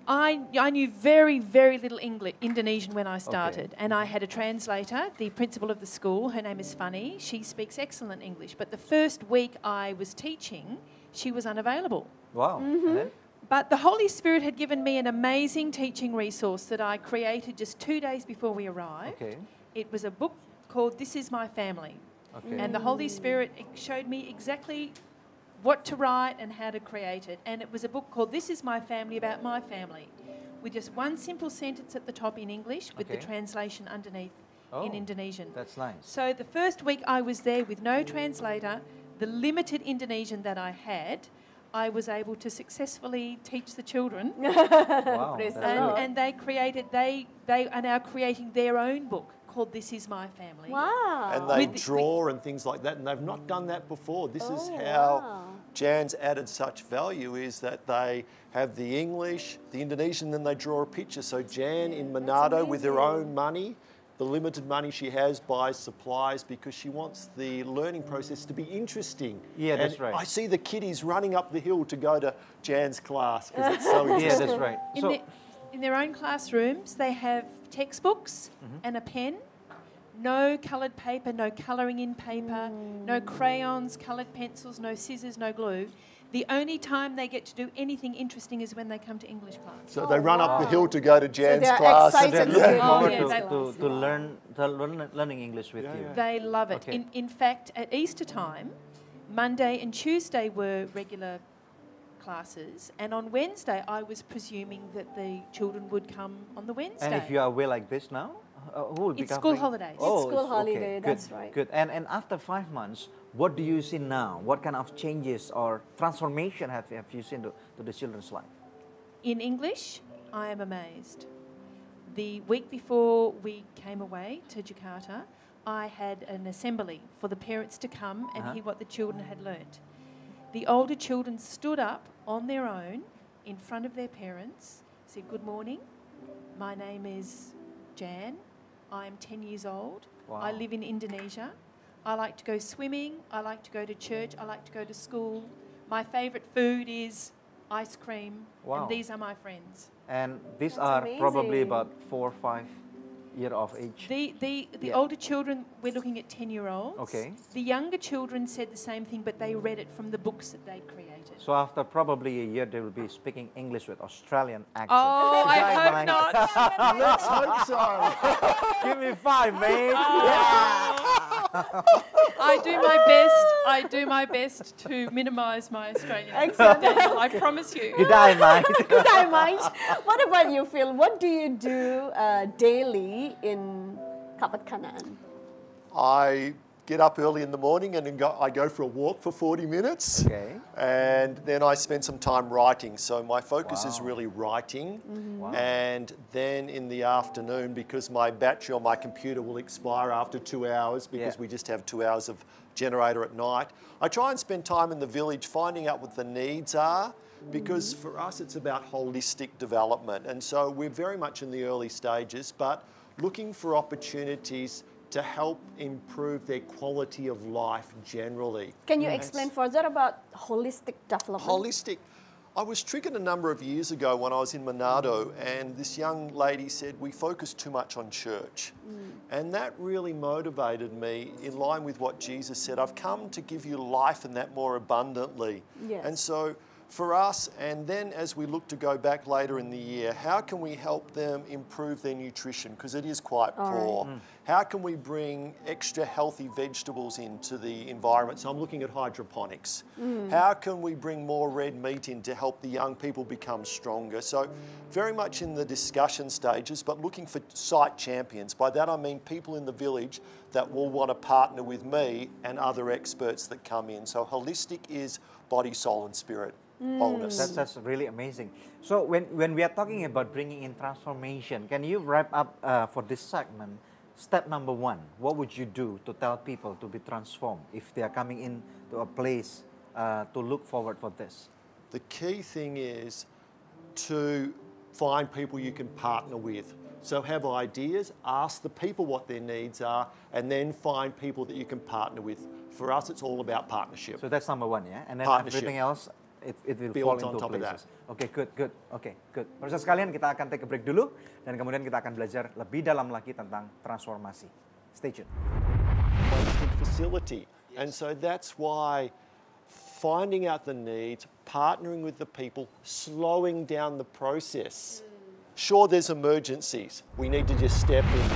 I knew very, very little Indonesian when I started, and I had a translator, the principal of the school. Her name is Funny. She speaks excellent English, but the first week I was teaching, she was unavailable. Wow. And then? But the Holy Spirit had given me an amazing teaching resource that I created just 2 days before we arrived. Okay. It was a book called This Is My Family. Okay. And the Holy Spirit showed me exactly what to write and how to create it. And it was a book called This Is My Family, about my family. with just one simple sentence at the top in English with the Okay. translation underneath in Indonesian. That's nice. So the first week I was there with no translator, the limited Indonesian that I had, I was able to successfully teach the children. Wow, that's And they are now creating their own book called This Is My Family. Wow. And they With the- draw and things like that, and they've not done that before. This is Oh, how wow. Jan's added such value, is that they have the English, the Indonesian, then they draw a picture. So Jan in Manado, with her own money, the limited money she has, buys supplies because she wants the learning process to be interesting. Yeah, that's And right. I see the kiddies running up the hill to go to Jan's class because it's so interesting. Yeah, that's right. In their own classrooms, they have textbooks and a pen, no coloured paper, no colouring in paper, no crayons, coloured pencils, no scissors, no glue. The only time they get to do anything interesting is when they come to English class. So they run up the hill to go to Jan's they're class. excited They're to looking be forward in yeah, class. to learning English with you. They love it. Okay. In fact, at Easter time, Monday and Tuesday were regular classes, and on Wednesday I was presuming that the children would come on the Wednesday. And if you are away like this now, who will be It's covering? school holidays. It's Oh, school okay, holiday, good, that's right. Good. And after 5 months, what do you see now? What kind of changes or transformation have you seen to the children's life? In English, I am amazed. The week before we came away to Jakarta, I had an assembly for the parents to come and hear what the children had learnt. The older children stood up on their own in front of their parents, said, "Good morning, my name is Jan, I'm 10 years old, I Wow. live in Indonesia, I like to go swimming, I like to go to church, I like to go to school, my favourite food is ice cream, Wow. and these are my friends." And these That's are probably amazing. about 4 or 5 year of age. The Yeah. older children, we're looking at 10-year-olds. Okay. The younger children said the same thing, but they read it from the books that they created. So after probably a year, they will be speaking English with Australian accent. Oh, I Right, hope Mike? not. Let's hope so. Give me 5, mate. I do my best to minimise my Australian accent, Daniel, I promise you. Good day, mate. Good day, Mike. What about you, Phil? What do you do daily in Kapat Kanan? I get up early in the morning and then I go for a walk for 40 minutes. Okay. And then I spend some time writing. So my focus is Wow. really writing. Wow. And then in the afternoon, because my battery on my computer will expire after 2 hours, because Yeah. we just have 2 hours of generator at night, I try and spend time in the village finding out what the needs are. Because for us, it's about holistic development. And so we're very much in the early stages, but looking for opportunities to help improve their quality of life generally. Can you explain further about holistic development? Holistic. I was triggered a number of years ago when I was in Manado, and this young lady said, "We focus too much on church." And that really motivated me in line with what Jesus said, "I've come to give you life and that more abundantly." Yes. And so for us, and then as we look to go back later in the year, how can we help them improve their nutrition? Because it is quite poor. How can we bring extra healthy vegetables into the environment? So I'm looking at hydroponics. How can we bring more red meat in to help the young people become stronger? So very much in the discussion stages, but looking for site champions. By that I mean people in the village that will want to partner with me and other experts that come in. So holistic is body, soul and spirit. Wholeness. That's really amazing. So when we are talking about bringing in transformation, can you wrap up for this segment? Step number 1, what would you do to tell people to be transformed if they are coming into a place to look forward for this? The key thing is to find people you can partner with. So have ideas, ask the people what their needs are, and then find people that you can partner with. For us, it's all about partnership. So that's number 1, yeah? And then Partnership. everything else, it will Built fall on into top of that. places. Okay, good. Okay, good. Pemirsa sekalian, kita akan take a break dulu, dan kemudian kita akan belajar lebih dalam lagi tentang transformasi. Stay tuned. Holistic facility. And so that's why finding out the needs, partnering with the people, slowing down the process. Sure, there's emergencies. We need to just step in.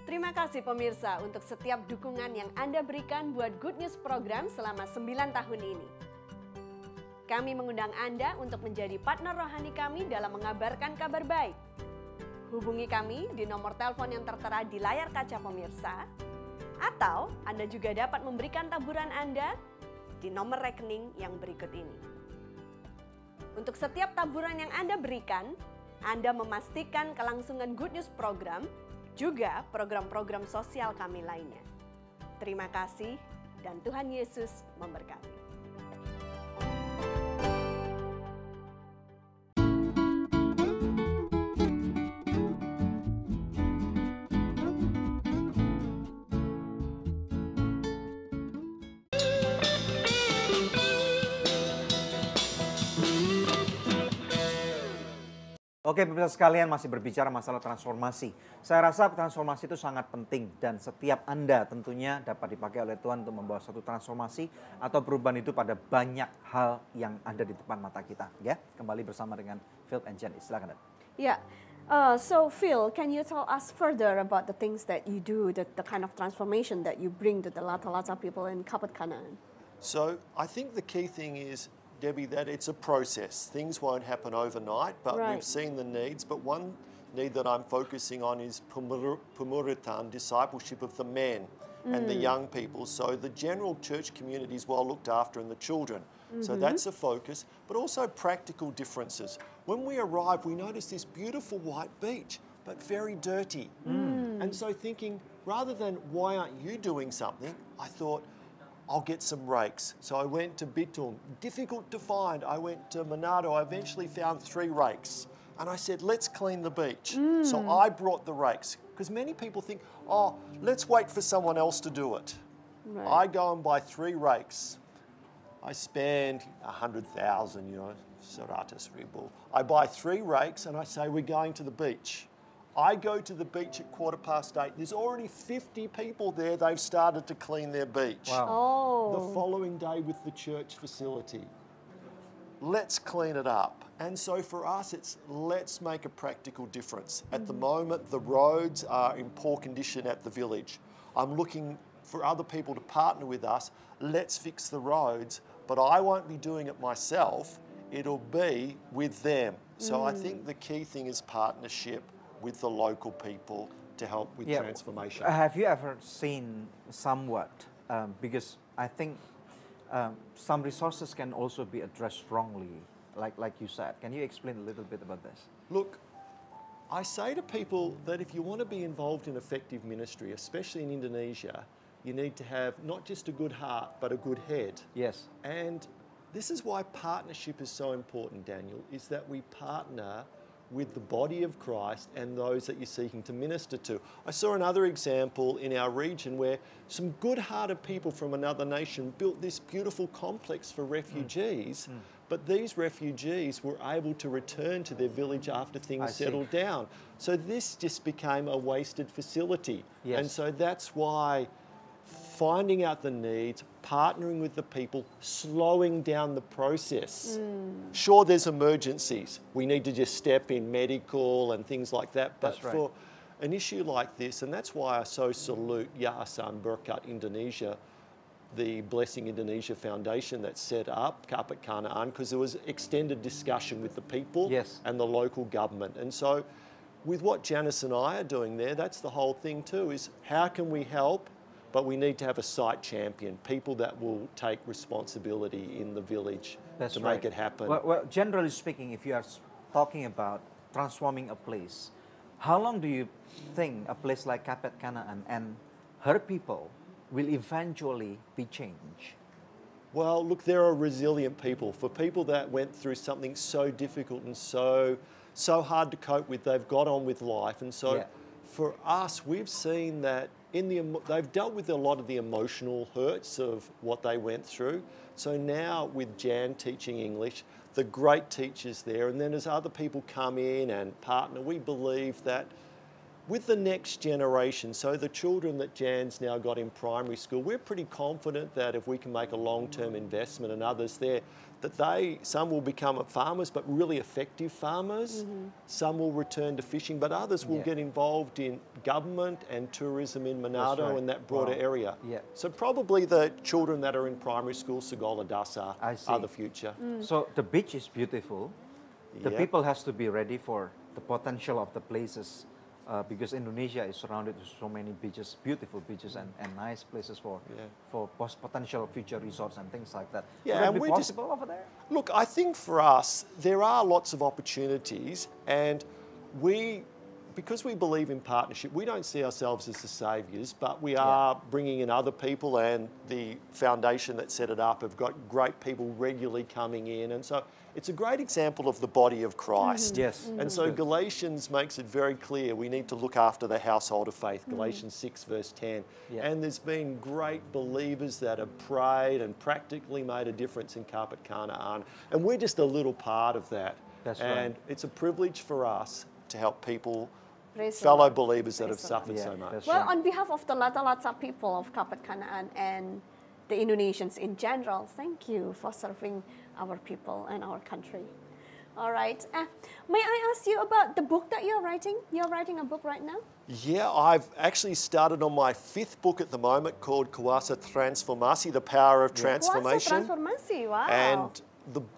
Terima kasih kasih pemirsa untuk setiap dukungan yang Anda berikan buat Good News program selama 9 tahun ini. Kami mengundang Anda untuk menjadi partner rohani kami dalam mengabarkan kabar baik. Hubungi kami di nomor telepon yang tertera di layar kaca pemirsa, atau Anda juga dapat memberikan taburan Anda di nomor rekening yang berikut ini. Untuk setiap taburan yang Anda berikan, Anda memastikan kelangsungan Good News program, juga program-program sosial kami lainnya. Terima kasih dan Tuhan Yesus memberkati. Oke, pemirsa sekalian, masih berbicara masalah transformasi. Saya rasa transformasi itu sangat penting dan setiap Anda tentunya dapat dipakai oleh Tuhan untuk membawa suatu transformasi atau perubahan itu pada banyak hal yang ada di depan mata kita. Ya, kembali bersama dengan Phil and Jenny. Silakan. Yeah. So Phil, can you tell us further about the things that you do, the kind of transformation that you bring to the Lata-Lata people in Kapat Kanaan? So I think the key thing is, Debbie, that it's a process. Things won't happen overnight, but Right. we've seen the needs. But one need that I'm focusing on is pemuritan, discipleship of the men and the young people. So the general church community is well looked after and the children. So that's a focus, but also practical differences. When we arrive, we notice this beautiful white beach, but very dirty. And so thinking, rather than why aren't you doing something, I thought, I'll get some rakes. So I went to Bitung, difficult to find. I went to Manado, I eventually found 3 rakes. And I said, let's clean the beach. So I brought the rakes. Because many people think, oh, let's wait for someone else to do it. I go and buy 3 rakes. I spend 100,000, 100,000. I buy 3 rakes and I say, we're going to the beach. I go to the beach at 8:15. There's already 50 people there. They've started to clean their beach. Wow. The following day with the church facility. Let's clean it up. And so for us, it's let's make a practical difference. At the moment, the roads are in poor condition at the village. I'm looking for other people to partner with us. Let's fix the roads, but I won't be doing it myself. It'll be with them. So I think the key thing is partnership with the local people to help with transformation. Have you ever seen somewhat, because I think some resources can also be addressed wrongly, like you said. Can you explain a little bit about this? Look, I say to people that if you want to be involved in effective ministry, especially in Indonesia, you need to have not just a good heart, but a good head. Yes. And this is why partnership is so important, Daniel, is that we partner with the body of Christ and those that you're seeking to minister to. I saw another example in our region where some good-hearted people from another nation built this beautiful complex for refugees, but these refugees were able to return to their village after things settled down. So this just became a wasted facility. Yes. And so that's why finding out the needs, partnering with the people, slowing down the process. Sure, there's emergencies. We need to just step in medical and things like that. But That's right. for an issue like this, and that's why I so salute Yayasan Berkat Indonesia, the Blessing Indonesia Foundation that set up Kapat Kanaan, because there was extended discussion with the people and the local government. And so with what Janice and I are doing there, that's the whole thing too, is how can we help? But we need to have a site champion, people that will take responsibility in the village to make it happen. Well, generally speaking, if you are talking about transforming a place, how long do you think a place like Kapat Kanaan and her people will eventually be changed? Well, look, there are resilient people. For people that went through something so difficult and so hard to cope with, they've got on with life. And so for us, we've seen that they've dealt with a lot of the emotional hurts of what they went through. So now with Jan teaching English, the great teachers there, and then as other people come in and partner, we believe that with the next generation, so the children that Jan's now got in primary school, we're pretty confident that if we can make a long-term investment and others there, that some will become farmers, but really effective farmers. Some will return to fishing, but others will get involved in government and tourism in Manado and that broader area. So probably the children that are in primary school, Segola Dasar, are the future. So the beach is beautiful. The people has to be ready for the potential of the places. Because Indonesia is surrounded with so many beaches, beautiful beaches and nice places for potential future resorts and things like that. Yeah, Would it be possible over there? Look, I think for us, there are lots of opportunities, and because we believe in partnership, we don't see ourselves as the saviours, but we are bringing in other people, and the foundation that set it up have got great people regularly coming in, and so it's a great example of the body of Christ. Yes. And so Galatians makes it very clear we need to look after the household of faith, Galatians 6 verse 10. And there's been great believers that have prayed and practically made a difference in Carpet Canaan. And we're just a little part of that. That's and right. it's a privilege for us to help people, Praise the fellow Lord. believers that Praise have the Lord. suffered so much. Well, on behalf of the Lata people of Carpet Canaan and the Indonesians in general, thank you for serving our people and our country. All right. May I ask you about the book that you're writing? You're writing a book right now? Yeah, I've actually started on my 5th book at the moment called Kuasa Transformasi, The Power of Transformation. Kuasa Transformasi, wow. And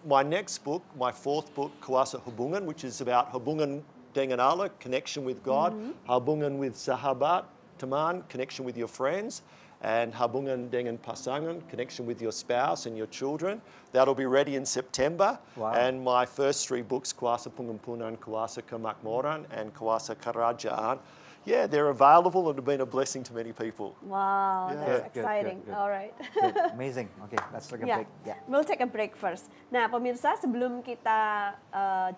my next book, my 4th book, Kuasa Hubungan, which is about hubungan dengan Allah, connection with God, hubungan with sahabat, teman, connection with your friends, and hubungan dengan pasangan, connection with your spouse and your children. That'll be ready in September. Wow. And my first 3 books, Kuasa Pengampunan, Kuasa Kemakmuran, and Kuasa Kerajaan, yeah, they're available and have been a blessing to many people. Wow, Yeah. that's exciting. Good. All right. Good. Amazing. Okay, let's take a break. Yeah. We'll take a break first. Nah, pemirsa, sebelum kita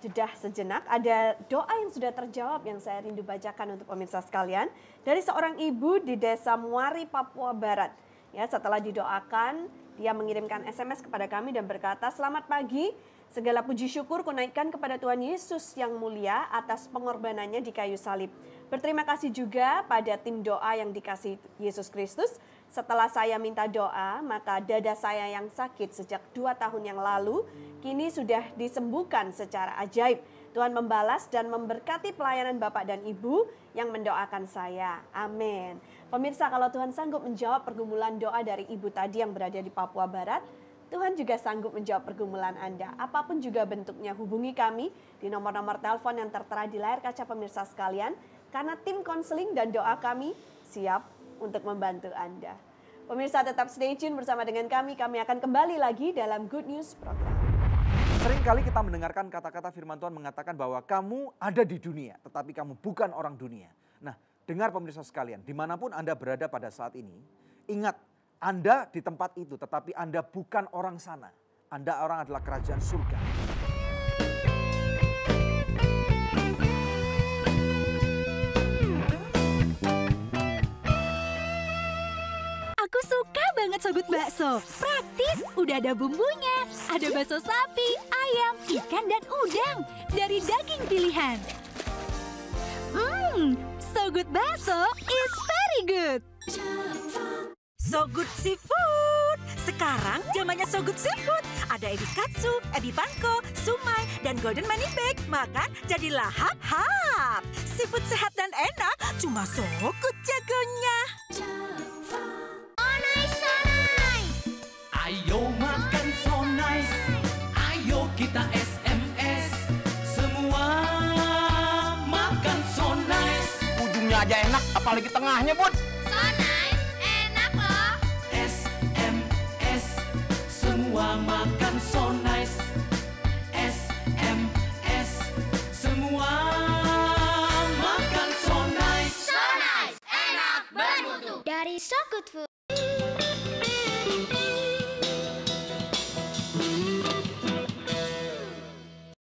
jeda sejenak, ada doa yang sudah terjawab yang saya rindu bacakan untuk pemirsa sekalian dari seorang ibu di Desa Muari, Papua Barat. Ya, setelah didoakan, dia mengirimkan SMS kepada kami dan berkata, "Selamat pagi. Segala puji syukur kunaikkan kepada Tuhan Yesus yang mulia atas pengorbanannya di kayu salib. Berterima kasih juga pada tim doa yang dikasihi Yesus Kristus. Setelah saya minta doa, maka dada saya yang sakit sejak 2 tahun yang lalu, kini sudah disembuhkan secara ajaib. Tuhan membalas dan memberkati pelayanan Bapak dan Ibu yang mendoakan saya. Amin." Pemirsa, kalau Tuhan sanggup menjawab pergumulan doa dari ibu tadi yang berada di Papua Barat, Tuhan juga sanggup menjawab pergumulan Anda. Apapun juga bentuknya, hubungi kami di nomor-nomor telepon yang tertera di layar kaca pemirsa sekalian, karena tim konseling dan doa kami siap untuk membantu Anda. Pemirsa, tetap stay tune bersama dengan kami akan kembali lagi dalam Good News Program. Sering kali kita mendengarkan kata-kata firman Tuhan mengatakan bahwa kamu ada di dunia, tetapi kamu bukan orang dunia. Nah, dengar pemirsa sekalian, dimanapun Anda berada pada saat ini, ingat, Anda di tempat itu, tetapi Anda bukan orang sana. Anda orang adalah kerajaan surga. Aku suka banget Sogut Bakso. Praktis, udah ada bumbunya. Ada bakso sapi, ayam, ikan, dan udang. Dari daging pilihan. Sogut Bakso is very good. Sogut Seafood. Sekarang zamannya Sogut Seafood. Ada ebi katsu, ebi panko, sumai, dan golden money bag. Makan jadi lahap-hap. Seafood sehat dan enak, cuma Sogut jagonya. Ayo makan so nice, ayo kita SMS, semua makan so nice. Ujungnya aja enak, apalagi tengahnya, Bud. So nice, enak loh. SMS, semua makan so nice. SMS, semua makan so nice. So nice, enak, bermutu. Dari So Good Food.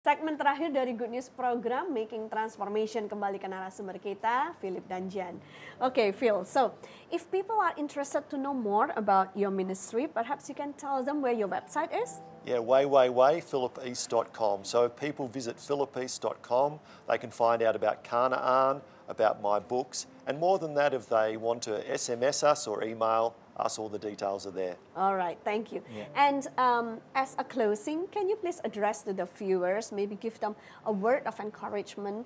Segmen terakhir dari Good News Program Making Transformation, kembali ke narasumber kita, Philip dan Jan. Okay, Phil, so if people are interested to know more about your ministry, perhaps you can tell them where your website is? Yeah, philipeast.com. So if people visit philipeast.com, they can find out about Canaan, about my books. And more than that, if they want to SMS us or email us, all the details are there. All right, thank you. And as a closing, can you please address to the viewers, maybe give them a word of encouragement,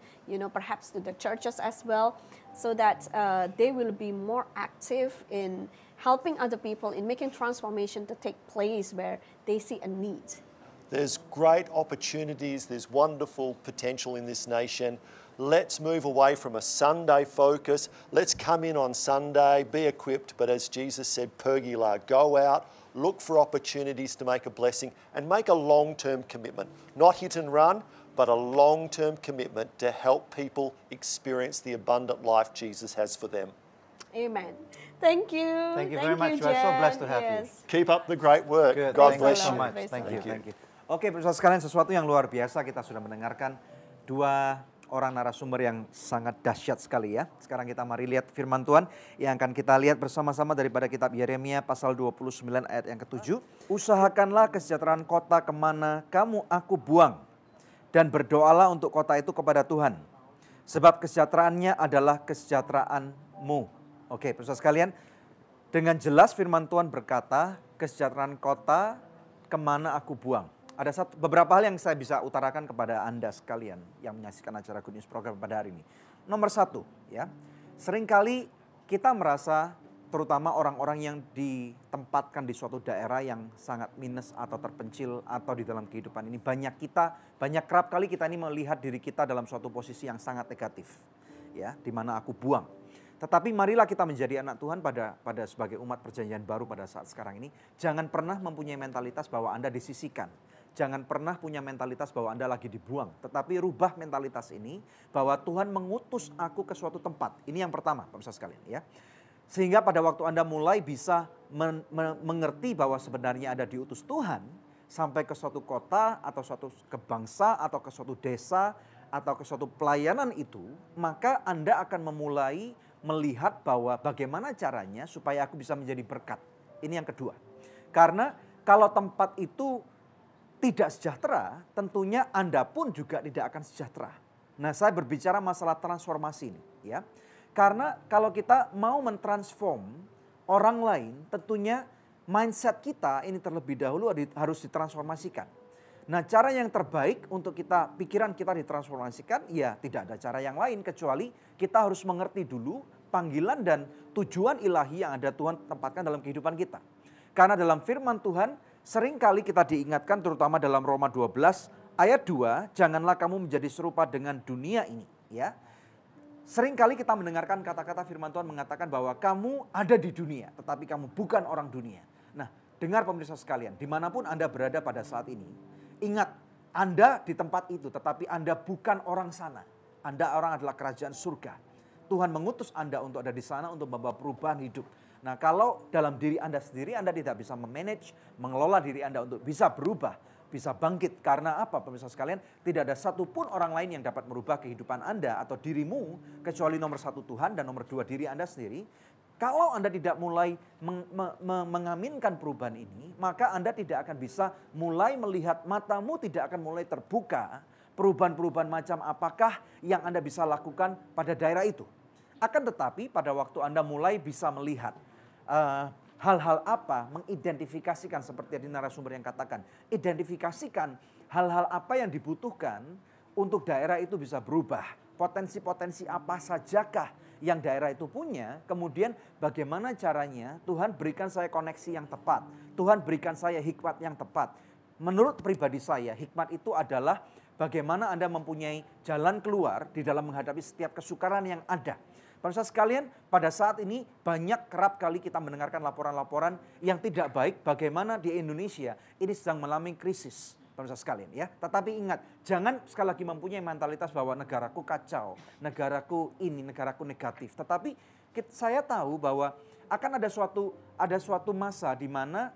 perhaps to the churches as well, so that they will be more active in helping other people, in making transformation to take place where they see a need. There's great opportunities, there's wonderful potential in this nation. Let's move away from a Sunday focus. Let's come in on Sunday, be equipped, but as Jesus said, pergula, go out, look for opportunities to make a blessing and make a long-term commitment. Not hit and run, but a long-term commitment to help people experience the abundant life Jesus has for them. Amen. Thank you. Thank you very much. We're so blessed to have you. Keep up the great work. Good. God Thank you bless so you. much. Thank you. Oke, pemirsa sekalian, sesuatu yang luar biasa kita sudah mendengarkan dua orang narasumber yang sangat dahsyat sekali ya. Sekarang kita mari lihat firman Tuhan yang akan kita lihat bersama-sama daripada kitab Yeremia pasal 29 ayat yang ke-7. Usahakanlah kesejahteraan kota kemana kamu aku buang, dan berdoalah untuk kota itu kepada Tuhan, sebab kesejahteraannya adalah kesejahteraanmu. Oke, pemirsa sekalian, dengan jelas firman Tuhan berkata, kesejahteraan kota kemana aku buang. Ada beberapa hal yang saya bisa utarakan kepada Anda sekalian yang menyaksikan acara Good News Program pada hari ini. Nomor satu, ya, seringkali kita merasa, terutama orang-orang yang ditempatkan di suatu daerah yang sangat minus atau terpencil atau di dalam kehidupan ini, banyak kerap kali kita ini melihat diri kita dalam suatu posisi yang sangat negatif, ya, di mana aku buang. Tetapi marilah kita menjadi anak Tuhan pada sebagai umat perjanjian baru pada saat sekarang ini. Jangan pernah mempunyai mentalitas bahwa Anda disisihkan. Jangan pernah punya mentalitas bahwa Anda lagi dibuang. Tetapi rubah mentalitas ini bahwa Tuhan mengutus aku ke suatu tempat. Ini yang pertama, pemirsa sekalian, ya. Sehingga pada waktu Anda mulai bisa mengerti bahwa sebenarnya Anda diutus Tuhan sampai ke suatu kota atau suatu ke bangsa atau ke suatu desa atau ke suatu pelayanan itu, maka Anda akan memulai melihat bahwa bagaimana caranya supaya aku bisa menjadi berkat. Ini yang kedua. Karena kalau tempat itu tidak sejahtera, tentunya Anda pun juga tidak akan sejahtera. Nah, saya berbicara masalah transformasi ini, ya. Karena kalau kita mau mentransform orang lain, tentunya mindset kita ini terlebih dahulu harus ditransformasikan. Nah, cara yang terbaik untuk pikiran kita ditransformasikan, ya tidak ada cara yang lain kecuali kita harus mengerti dulu panggilan dan tujuan ilahi yang ada Tuhan tempatkan dalam kehidupan kita. Karena dalam firman Tuhan seringkali kita diingatkan, terutama dalam Roma 12 ayat 2, janganlah kamu menjadi serupa dengan dunia ini, ya. Seringkali kita mendengarkan kata-kata firman Tuhan mengatakan bahwa kamu ada di dunia, tetapi kamu bukan orang dunia. Nah, dengar pemirsa sekalian, dimanapun Anda berada pada saat ini, ingat, Anda di tempat itu, tetapi Anda bukan orang sana. Anda orang adalah kerajaan surga. Tuhan mengutus Anda untuk ada di sana untuk membawa perubahan hidup. Nah, kalau dalam diri Anda sendiri Anda tidak bisa memanage, mengelola diri Anda untuk bisa berubah, bisa bangkit. Karena apa, pemirsa sekalian? Tidak ada satupun orang lain yang dapat merubah kehidupan Anda atau dirimu, kecuali nomor satu Tuhan dan nomor dua diri Anda sendiri. Kalau Anda tidak mulai mengaminkan perubahan ini, maka Anda tidak akan bisa mulai melihat, matamu tidak akan mulai terbuka, perubahan-perubahan macam apakah yang Anda bisa lakukan pada daerah itu. Akan tetapi pada waktu Anda mulai bisa melihat hal-hal apa, mengidentifikasikan seperti tadi narasumber yang katakan, identifikasikan hal-hal apa yang dibutuhkan untuk daerah itu bisa berubah. Potensi-potensi apa sajakah yang daerah itu punya, kemudian bagaimana caranya Tuhan berikan saya koneksi yang tepat, Tuhan berikan saya hikmat yang tepat. Menurut pribadi saya, hikmat itu adalah bagaimana Anda mempunyai jalan keluar di dalam menghadapi setiap kesukaran yang ada. Pemirsa sekalian, pada saat ini kerap kali kita mendengarkan laporan-laporan yang tidak baik bagaimana di Indonesia ini sedang mengalami krisis. Pemirsa sekalian, ya. Tetapi ingat, jangan sekali lagi mempunyai mentalitas bahwa negaraku kacau, negaraku ini, negaraku negatif. Tetapi saya tahu bahwa akan ada suatu masa di mana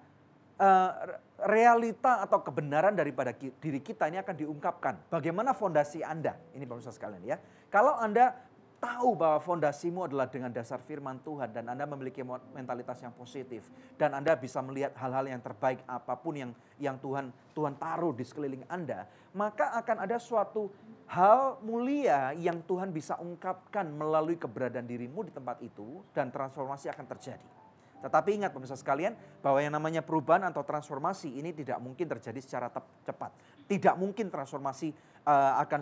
realita atau kebenaran daripada diri kita ini akan diungkapkan. Bagaimana fondasi Anda? Ini pemirsa sekalian, ya. Kalau Anda tahu bahwa fondasimu adalah dengan dasar firman Tuhan dan Anda memiliki mentalitas yang positif dan Anda bisa melihat hal-hal yang terbaik apapun yang Tuhan taruh di sekeliling Anda, maka akan ada suatu hal mulia yang Tuhan bisa ungkapkan melalui keberadaan dirimu di tempat itu dan transformasi akan terjadi. Tetapi ingat pemirsa sekalian bahwa yang namanya perubahan atau transformasi ini tidak mungkin terjadi secara cepat. Tidak mungkin transformasi akan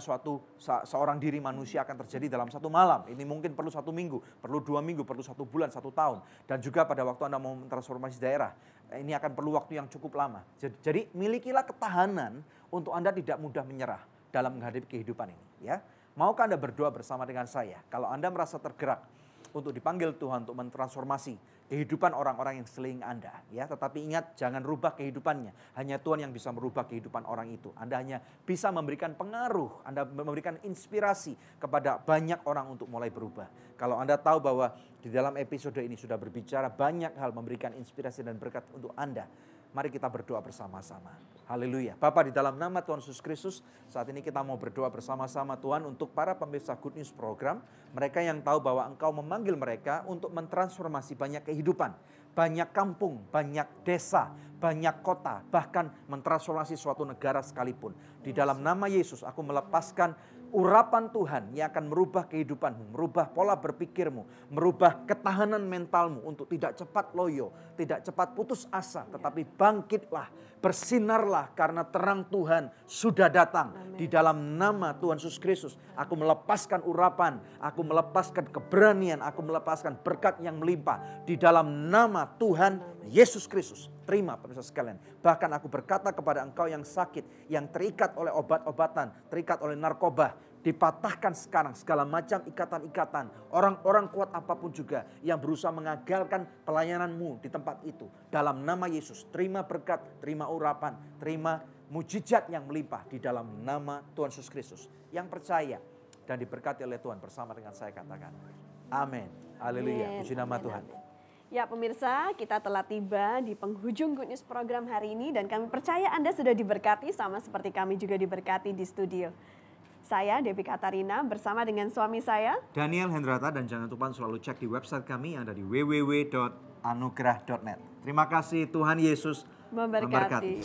seorang diri manusia akan terjadi dalam satu malam. Ini mungkin perlu 1 minggu, perlu 2 minggu, perlu 1 bulan, 1 tahun. Dan juga pada waktu Anda mau transformasi daerah, ini akan perlu waktu yang cukup lama. Jadi milikilah ketahanan untuk Anda tidak mudah menyerah dalam menghadapi kehidupan ini, ya. Maukah Anda berdoa bersama dengan saya? Kalau Anda merasa tergerak untuk dipanggil Tuhan untuk mentransformasi kehidupan orang-orang yang sekeliling Anda, ya. Tetapi ingat, jangan rubah kehidupannya. Hanya Tuhan yang bisa merubah kehidupan orang itu. Anda hanya bisa memberikan pengaruh, Anda memberikan inspirasi kepada banyak orang untuk mulai berubah. Kalau Anda tahu bahwa di dalam episode ini sudah berbicara banyak hal memberikan inspirasi dan berkat untuk Anda, mari kita berdoa bersama-sama. Haleluya. Bapa, di dalam nama Tuhan Yesus Kristus, saat ini kita mau berdoa bersama-sama Tuhan untuk para pemirsa Good News Program. Mereka yang tahu bahwa Engkau memanggil mereka untuk mentransformasi banyak kehidupan. Banyak kampung, banyak desa, banyak kota, bahkan mentransformasi suatu negara sekalipun. Di dalam nama Yesus aku melepaskan urapan Tuhan yang akan merubah kehidupanmu, merubah pola berpikirmu, merubah ketahanan mentalmu untuk tidak cepat loyo, tidak cepat putus asa, tetapi bangkitlah, bersinarlah karena terang Tuhan sudah datang. Amen. Di dalam nama Tuhan Yesus Kristus, aku melepaskan urapan, aku melepaskan keberanian, aku melepaskan berkat yang melimpah. Di dalam nama Tuhan Yesus Kristus. Terima pemirsa sekalian. Bahkan aku berkata kepada engkau yang sakit, yang terikat oleh obat-obatan, terikat oleh narkoba, dipatahkan sekarang segala macam ikatan-ikatan. Orang-orang kuat apapun juga yang berusaha mengagalkan pelayananmu di tempat itu. Dalam nama Yesus, terima berkat, terima urapan, terima mujizat yang melimpah di dalam nama Tuhan Yesus Kristus. Yang percaya dan diberkati oleh Tuhan bersama dengan saya katakan. Amin. Haleluya. Puji nama Tuhan. Ya pemirsa, kita telah tiba di penghujung Good News program hari ini dan kami percaya Anda sudah diberkati sama seperti kami juga diberkati di studio. Saya Debbie Katarina bersama dengan suami saya Daniel Hendrata, dan jangan lupa selalu cek di website kami yang ada di www.anugerah.net. Terima kasih, Tuhan Yesus memberkati.